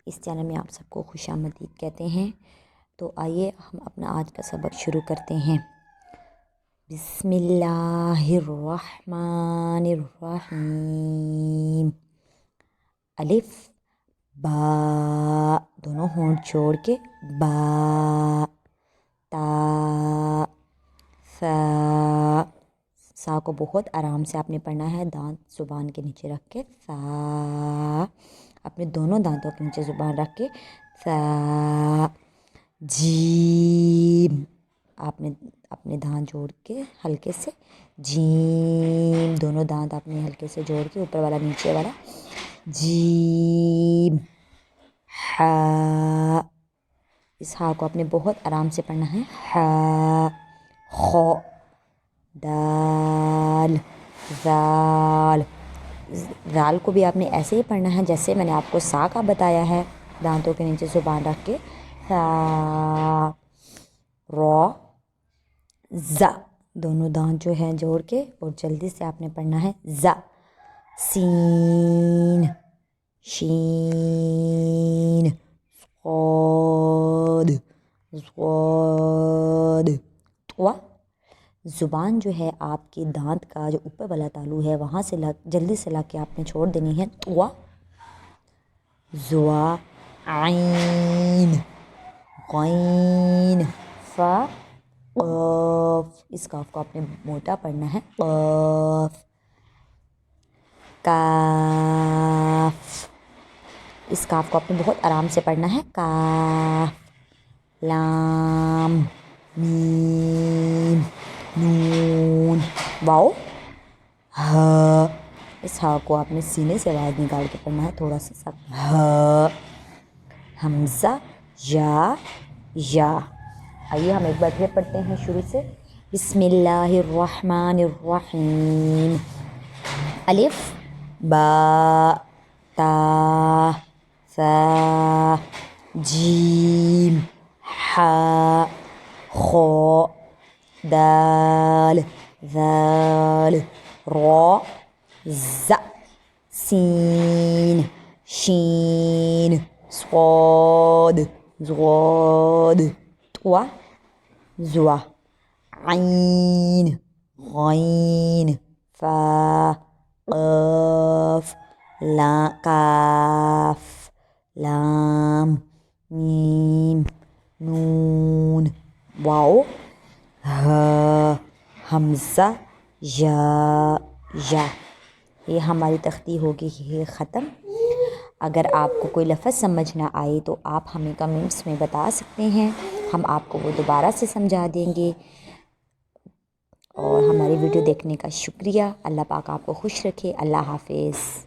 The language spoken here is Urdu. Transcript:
اس چینل میں آپ سب کو خوش آمدید کہتے ہیں۔ تو آئیے ہم اپنا آج کا سبق شروع کرتے ہیں۔ بسم اللہ الرحمن الرحیم۔ الف با، دونوں ہونٹ چھوڑ کے با، تا، سا، سا کو بہت آرام سے آپ نے پڑھنا ہے، دانت زبان کے نیچے رکھ کے، سا، اپنے دونوں دانتوں کے نیچے زبان رکھ کے، سا، جیم، آپ نے اپنے دانت جوڑ کے ہلکے سے، جیم، دونوں دانت آپ نے ہلکے سے جوڑ کے، اوپر والا نیچے والا، جیم، ہا، اس ہا کو آپ نے بہت آرام سے پڑھنا ہے، ہا، خو، دال، زال، زال کو بھی آپ نے ایسے ہی پڑھنا ہے جیسے میں نے آپ کو سا کا بتایا ہے، دانتوں کے نیچے زبان رکھ کے، سا، رو، زا، دونوں دانت جو ہیں جوڑ کے اور جلدی سے آپ نے پڑھنا ہے، زا، سین، شین، صاد، صاد، طوا، زبان جو ہے آپ کے دانت کا جو اوپر والا تالو ہے وہاں سے جلدی سے لا کے آپ نے چھوڑ دینی ہے، طوا، زوا، عین، غین، فا، قاف، اس قاف کو آپ نے موٹا پڑھنا ہے، قاف، کاف، اس کاف کو آپ نے بہت آرام سے پڑھنا ہے، کاف، لام، میم، نون، واو، ہا، اس ہا کو آپ نے سینے سے آواز نکال کے پڑھنا ہے، تھوڑا سا سخت، ہا، حمزہ، یا، یا۔ آئیے ہم ایک بار پھر پڑھتے ہیں شروع سے، بسم اللہ الرحمن الرحیم۔ الف با، تا، سا، جیم، ہا، خو، دال، ذال، رو، زا، سین، شین، صاد، ضاد، طوا، زوا، عین، غین، فا، قاف، کاف، لام، میم، نون، واو، ہا، حمزہ، یا، یا۔ یہ ہماری تختی ہوگی یہ ختم۔ اگر آپ کو کوئی لفظ سمجھ نہ آئے تو آپ ہمیں کمنٹس میں بتا سکتے ہیں، ہم آپ کو وہ دوبارہ سے سمجھا دیں گے۔ اور ہماری ویڈیو دیکھنے کا شکریہ۔ اللہ پاک آپ کو خوش رکھے۔ اللہ حافظ۔